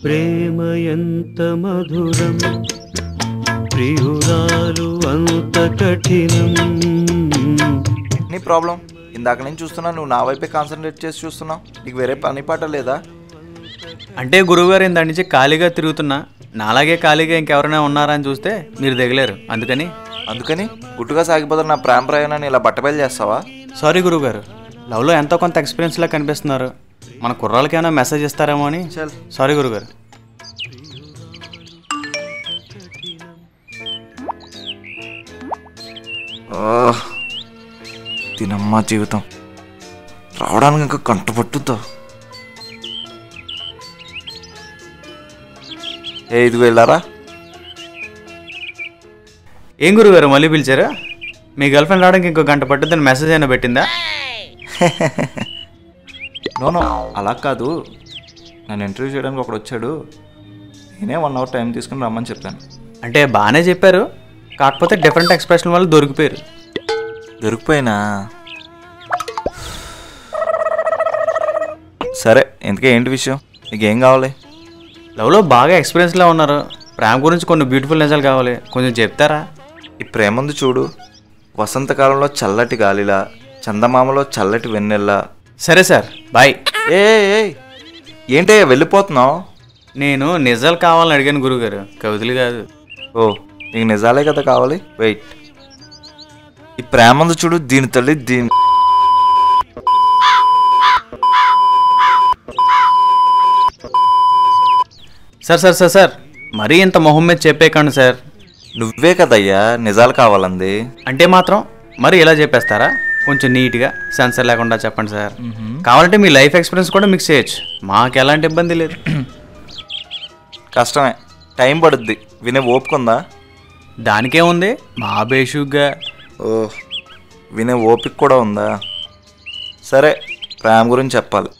ప్రేమ ఎంత మధురం ప్రియురాలు అంత కఠినం. నీ ప్రాబ్లం? ఇందాక నేను చూస్తున్నా, నువ్వు నా వైపే కాన్సన్ట్రేట్ చేసి చూస్తున్నావు. నీకు వేరే పని పాట లేదా? అంటే గురువుగారు ఇందాడి నుంచి ఖాళీగా తిరుగుతున్నా, నాలాగే ఖాళీగా ఇంకెవరైనా ఉన్నారా అని చూస్తే మీరు దిగలేరు. అందుకని గుట్టుగా సాగిపోతున్న నా ప్రేమ ప్రయాణాన్ని ఇలా బట్టబయలు చేస్తావా? సారీ గురువుగారు, లవ్లో ఎంతో కొంత ఎక్స్పీరియన్స్లా కనిపిస్తున్నారు. మన కుర్రాళ్ళకి ఏమైనా మెసేజ్ ఇస్తారేమో అని. సారీ గురువుగారు. తినమ్మా జీవితం రావడానికి ఇంకా కంట పట్టుద్దా. ఇదిగో వెళ్ళారా? ఏం గురువుగారు మళ్ళీ పిలిచారా? మీ గర్ల్ ఫ్రెండ్ రావడానికి ఇంకో గంట పట్టుద్దని మెసేజ్ అయినా పెట్టిందా? నో అలా కాదు, నన్ను ఇంటర్వ్యూ చేయడానికి ఒకడు వచ్చాడు, నేనే 1 hour టైం తీసుకుని రమ్మని చెప్పాను. అంటే బాగానే చెప్పారు, కాకపోతే డిఫరెంట్ ఎక్స్ప్రెషన్ వాళ్ళు దొరికిపోయినా. సరే, ఇంతకే ఏంటి విషయం? నీకేం కావాలి? లవ్లో బాగా ఎక్స్పీరియన్స్లా ఉన్నారు, ప్రేమ గురించి కొన్ని బ్యూటిఫుల్ నిజాలు కావాలి, కొంచెం చెప్తారా? ఈ ప్రేమ ఉంది చూడు, వసంతకాలంలో చల్లటి గాలిలా, చందమామలో చల్లటి వెన్నెల్లా. సరే సార్, బాయ్. ఏంటయ్యా వెళ్ళిపోతున్నావు? నేను నిజాలు కావాలని అడిగాను గురువుగారు, కవితలు కాదు. ఓ, నీకు నిజాలే కదా కావాలి. వెయిట్, ఈ ప్రేమ ఉంది చూడు, దీని తల్లి దీని. సార్ మరీ ఇంత మొహం మీద చెప్పేకండి సార్. నువ్వే కదయ్యా నిజాలు కావాలంది. అంటే మాత్రం మరి ఇలా చెప్పేస్తారా? కొంచెం నీట్గా సెన్సర్ లేకుండా చెప్పండి సార్. కావాలంటే మీ లైఫ్ ఎక్స్పీరియన్స్ కూడా మిక్స్ చేయొచ్చు, మాకు ఎలాంటి ఇబ్బంది లేదు. కష్టమే, టైం పడుద్ది, వినే ఓపికందా? దానికేముంది, మా బేషుగ్గా. ఓ, వినే ఓపిక కూడా ఉందా? సరే, ప్రేమ గురించి చెప్పాలి.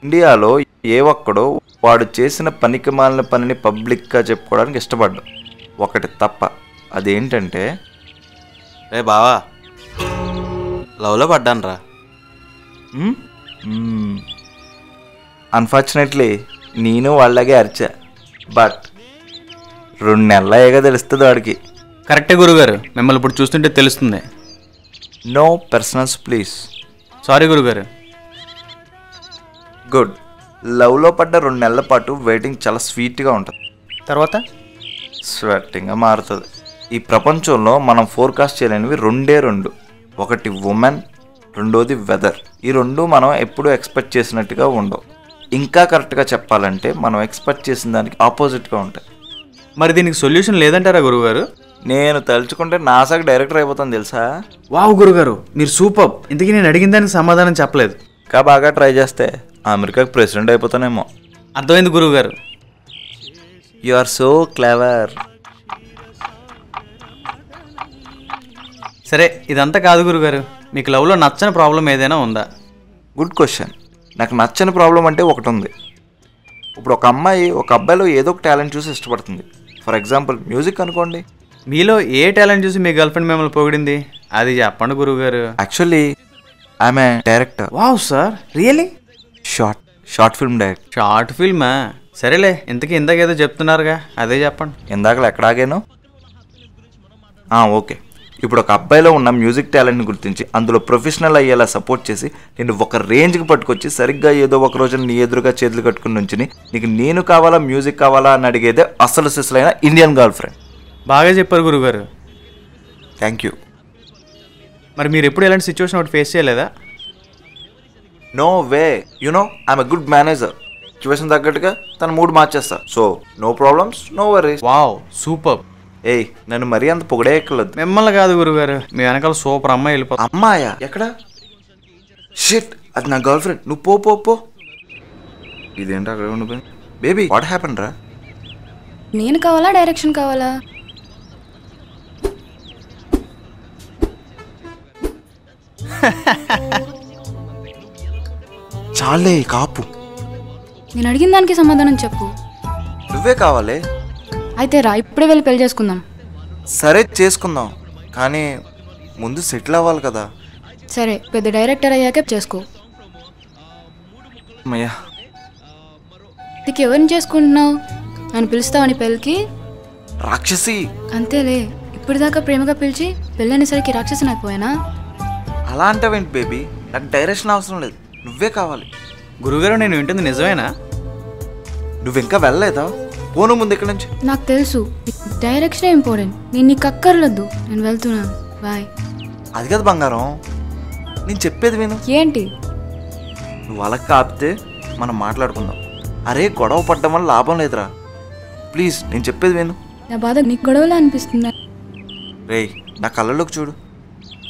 ఇండియాలో ఏ ఒక్కడో వాడు చేసిన పనికి మాలిన పనిని పబ్లిక్గా చెప్పుకోవడానికి ఇష్టపడ్డా, ఒకటి తప్ప. అదేంటంటే, రే బావా, లవ్లో పడ్డాను రా. అన్ఫార్చునేట్లీ నేను వాళ్ళగే అరిచా, బట్ 2 నెలలగా తెలుస్తుంది వాడికి. కరెక్టే గురుగారు, మిమ్మల్ని ఇప్పుడు చూస్తుంటే తెలుస్తుంది. No personals please. సారీ గురుగారు. గుడ్. లవ్లో పడ్డ 2 నెలల పాటు వెయిటింగ్ చాలా స్వీట్గా ఉంటుంది, తర్వాత స్వెట్టింగ్గా మారుతుంది. ఈ ప్రపంచంలో మనం ఫోర్కాస్ట్ చేయలేనివి 2 ఒకటి ఉమెన్, రెండోది వెదర్. ఈ 2 మనం ఎప్పుడూ ఎక్స్పెక్ట్ చేసినట్టుగా ఉండవు. ఇంకా కరెక్ట్గా చెప్పాలంటే మనం ఎక్స్పెక్ట్ చేసిన దానికి ఆపోజిట్గా ఉంటాయి. మరి దీనికి సొల్యూషన్ లేదంటారా గురుగారు? నేను తలుచుకుంటే నాసాకి డైరెక్టర్ అయిపోతాను తెలుసా. వావ్ గురుగారు, మీరు సూపర్. ఇంతకీ నేను అడిగిన దానికి సమాధానం చెప్పలేదు. ఇంకా బాగా ట్రై చేస్తే అమెరికాకి ప్రెసిడెంట్ అయిపోతానేమో. అర్థమైంది గురువుగారు. You are so clever. సరే, ఇదంతా కాదు గురుగారు, మీకు లవ్లో నచ్చని ప్రాబ్లం ఏదైనా ఉందా? Good question. నాకు నచ్చని ప్రాబ్లం అంటే ఒకటి ఉంది. ఇప్పుడు ఒక అమ్మాయి ఒక అబ్బాయిలో ఏదో ఒక టాలెంట్ చూసి ఇష్టపడుతుంది. ఫర్ ఎగ్జాంపుల్ మ్యూజిక్ అనుకోండి. మీలో ఏ టాలెంట్ చూసి మీ గర్ల్ ఫ్రెండ్ మిమ్మల్ని పొగిడింది, అది చెప్పండి గురువుగారు. Actually I'm a director. Wow sir, really? Short film director. Short ఫిల్మా? సరేలే, ఇందాక ఏదో చెప్తున్నారుగా, అదే చెప్పండి. ఇందాకలా ఎక్కడాగాను? ఓకే. ఇప్పుడు ఒక అబ్బాయిలో ఉన్న మ్యూజిక్ టాలెంట్ని గుర్తించి అందులో ప్రొఫెషనల్ అయ్యేలా సపోర్ట్ చేసి నేను ఒక రేంజ్కి పట్టుకొచ్చి సరిగ్గా ఏదో ఒక రోజున నీ ఎదురుగా చేతులు కట్టుకుని నుంచి నీకు నేను కావాలా మ్యూజిక్ కావాలా అని అడిగేదే అసలు సిసలైన ఇండియన్ గర్ల్ ఫ్రెండ్. బాగా చెప్పారు గురుగారు. Thank you. మరి మీరు ఎప్పుడు ఇలాంటి సిచ్యువేషన్ ఒకటి ఫేస్ చేయలేదా? No way. You know I'm a good manager. Situation తగ్గట్టుగా తన మూడ్ మార్చేస్తా. So no problems, no worries. Wow super. నన్ను మరీ అంత పొగడే ఎక్కలేదు. మిమ్మల్ని కాదు గురుగారు, మీ వెనకాల సూపర్ అమ్మాయి వెళ్ళిపోతా. అమ్మాయా? ఎక్కడ? షిట్, అది నా గర్ల్ ఫ్రెండ్. నువ్వు పో. ఇదేంటి అక్కడ ఉండిపోయింది? బేబీ వాట్ హ్యాపెన్ రా? నేను కావాలా డైరెక్షన్ కావాలా? చాలే కాపు. నేను అడిగిన దానికి సమాధానం చెప్పు. నువ్వే కావాలి. అయితే రా, ఇప్పుడే వెళ్ళి పెళ్లి చేసుకుందాం. సరే చేసుకుందాం, కానీ ముందు సెటిల్ అవ్వాలి కదా. సరే, పెద్ద డైరెక్టర్ అయ్యాకే చేసుకో. అమ్మయ్యా, నీకు ఎవరిని చేసుకుంటున్నావు? నన్ను పిలుస్తావని పెళ్ళికి? రాక్షసి. అంతేలే, ఇప్పటిదాకా ప్రేమగా పిలిచి పెళ్ళనేసరికి రాక్షసుని అయిపోయానా? అలా అంటావేంటి బేబీ? నాకు డైరెక్షన్ అవసరం లేదు, నువ్వే కావాలి. గురువుగారు నేను వింటుంది నిజమేనా? నువ్వు ఇంకా వెళ్ళలేదా? పోను ముందు ఇక్కడి నుంచి. నాకు తెలుసు, డైరెక్షనే ఇంపార్టెంట్. నేను నీకు అక్కర్లేదు, నేను వెళ్తున్నాను, బాయ్. అది కదా బంగారం, నేను చెప్పేది విను. ఏంటి? నువ్వు అలా కాపితే మనం మాట్లాడుకుందాం. అరే గొడవ పడ్డం వల్ల లాభం లేదురా, ప్లీజ్ నేను చెప్పేది విను. నా బాధ నీకు గొడవలా అనిపిస్తుందా? రేయ్ నా కళ్ళలోకి చూడు,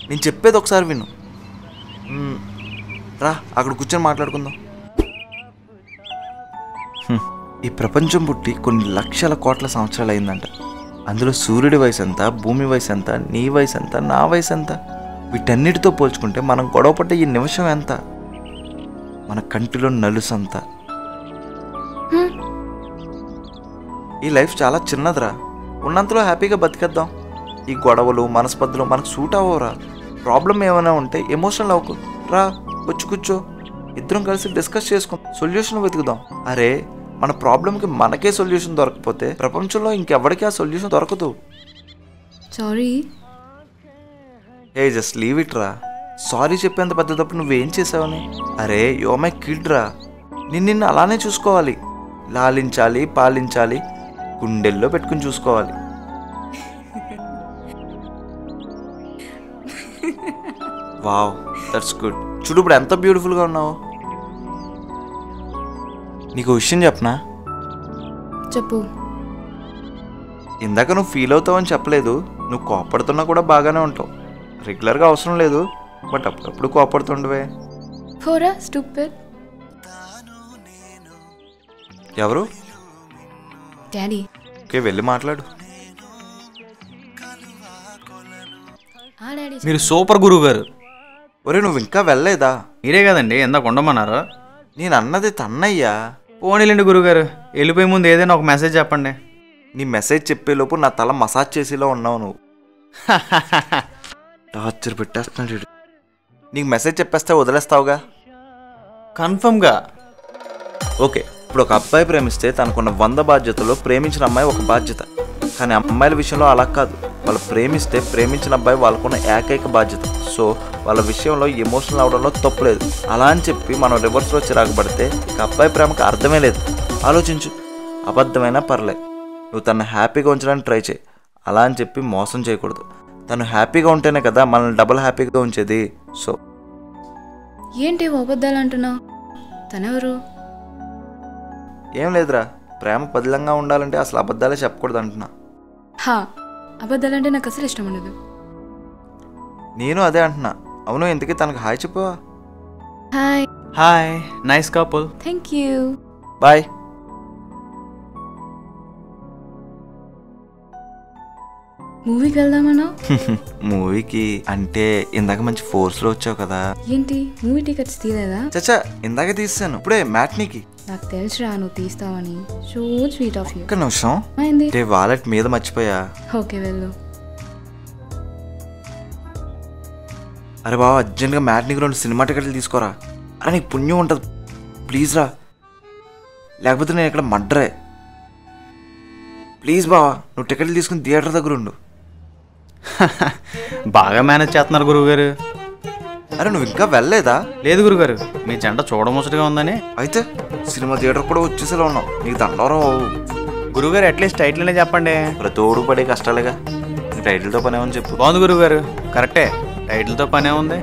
నేను చెప్పేది ఒకసారి విను. రా అక్కడ కూర్చొని మాట్లాడుకుందాం. ఈ ప్రపంచం పుట్టి కొన్ని లక్షల కోట్ల సంవత్సరాలు అయిందంట. అందులో సూర్యుడి వయసు ఎంత, భూమి వయసు ఎంత, నీ వయసు ఎంత, నా వయసు ఎంత, వీటన్నిటితో పోల్చుకుంటే మనం గొడవ పడ్డ ఈ నిమిషం ఎంత, మన కంటిలో నలుసంత. ఈ లైఫ్ చాలా చిన్నదిరా, ఉన్నంతలో హ్యాపీగా బతికేద్దాం. ఈ గొడవలు మనస్పర్ధలు మనకు సూట్ అవ్వరా. ప్రాబ్లం ఏమైనా ఉంటే ఎమోషనల్ అవ్వకు, రా వచ్చి కూర్చో, ఇద్దరం కలిసి డిస్కస్ చేసుకుందాం, సొల్యూషన్ వెతుకుదాం. అరే మన ప్రాబ్లంకి మనకే సొల్యూషన్ దొరకపోతే ప్రపంచంలో ఇంకెవరికి ఆ సొల్యూషన్ దొరకదు. Sorry. A just leave it రా. సారీ చెప్పేంత పెద్ద తప్పు నువ్వేం చేసావని? అరే యో మై కిడ్ రా, నిన్ను అలానే చూసుకోవాలి, లాలించాలి, పాలించాలి, గుండెల్లో పెట్టుకుని చూసుకోవాలి. Wow that's good. చూడు ఇప్పుడు ఎంత బ్యూటిఫుల్గా ఉన్నావు. నీకు విషయం చెప్పనా? చెప్పు. ఇందాక నువ్వు ఫీల్ అవుతావని చెప్పలేదు, నువ్వు కోపడుతున్నా కూడా బాగానే ఉంటావు. రెగ్యులర్గా అవసరం లేదు, బట్ అప్పుడప్పుడు కోపడుతుండవే. పోరా స్టూపిడ్. ఎవరు? డాడీ. ఓకే వెళ్ళి మాట్లాడు. డాడీ మీరు సూపర్ గురువుగారు. ఒరే నువ్వు ఇంకా వెళ్ళలేదా? మీరే కదండి ఎందాక ఉండమన్నారు. నేను అన్నది తన్నయ్యా. పోనీలేండి గురువుగారు, వెళ్ళిపోయే ముందు ఏదైనా ఒక మెసేజ్ చెప్పండి. నీ మెసేజ్ చెప్పేలోపు నా తల మసాజ్ చేసేలా ఉన్నావు నువ్వు. టార్చర్ పెట్టేస్తున్నాడు వీడు. నీకు మెసేజ్ చెప్పేస్తే వదిలేస్తావుగా? కన్ఫర్మ్గా. ఓకే, ఇప్పుడు ఒక అబ్బాయి ప్రేమిస్తే తనకున్న 100 బాధ్యతలు ప్రేమించిన అమ్మాయి ఒక బాధ్యత. కానీ అమ్మాయిల విషయంలో అలా కాదు, వాళ్ళు ప్రేమిస్తే ప్రేమించిన అబ్బాయి వాళ్ళకున్న ఏకైక బాధ్యత. సో వాళ్ళ విషయంలో ఎమోషనల్ అవడంలో తప్పులేదు. అలా అని చెప్పి మనం రివర్స్లో చిరాకుపడితే ఇక అబ్బాయి ప్రేమకు అర్థమే లేదు. ఆలోచించు, అబద్ధమైనా పర్లేదు, నువ్వు తను హ్యాపీగా ఉంచడానికి ట్రై చేయి. అలా అని చెప్పి మోసం చేయకూడదు. తను హ్యాపీగా ఉంటేనే కదా మనల్ని డబుల్ హ్యాపీగా ఉంచేది. సో ఏంటి అబద్ధాలు అంటున్నావు? తనెవరు? ఏం లేదురా, ప్రేమ పదిలంగా ఉండాలంటే అసలు అబద్ధాలే చెప్పకూడదు అంటున్నా. అబద్ధాలంటే నాకు అసలు ఇష్టం ఉండదు. నేను అదే అంటున్నా. అవును, ఇంతకీ తనకు హాయ్ చెప్పవా? Hi. Hi, nice couple. Thank you. Bye. మూవీకి వెళ్దామన్నా? మూవీకి అంటే ఇందాక మంచి ఫోర్స్లో వచ్చావు కదా. ఏంటి మూవీ టికెట్స్ తీయలేదా? చచ్చా ఇందాక తీసాను, ఇప్పుడే మ్యాట్నీకి. నాకు తెలుసురా నువ్వు తీస్తావని. So sweet of you. ఒక్క నిమిషం, అయింది. రే వాలెట్ మీద మర్చిపోయా. ఓకే వెళ్ళు. అరే బావ అర్జెంట్గా మ్యాట్నీకి 2 సినిమా టికెట్లు తీసుకోరా. అరే నీకు పుణ్యం ఉంటుంది, ప్లీజ్ రా, లేకపోతే నేను ఇక్కడ మడ్డరే. ప్లీజ్ బావా, నువ్వు టికెట్లు తీసుకుని థియేటర్ దగ్గర ఉండు. బాగా మేనేజ్ చేస్తున్నారు గురువుగారు. అరే నువ్వు ఇంకా వెళ్ళలేదా? లేదు గురుగారు, మీ జంట చూడముచ్చటగా ఉందని. అయితే సినిమా థియేటర్ కూడా వచ్చేసేలా ఉన్నావు, నీకు దండవరం. గురువుగారు అట్లీస్ట్ టైటిల్నే చెప్పండి. ప్రతోడు పడే కష్టాలేగా, టైటిల్తో పని ఏమని చెప్పు. బాగుంది గురువుగారు, కరెక్టే, టైటిల్తో పనే ఉంది.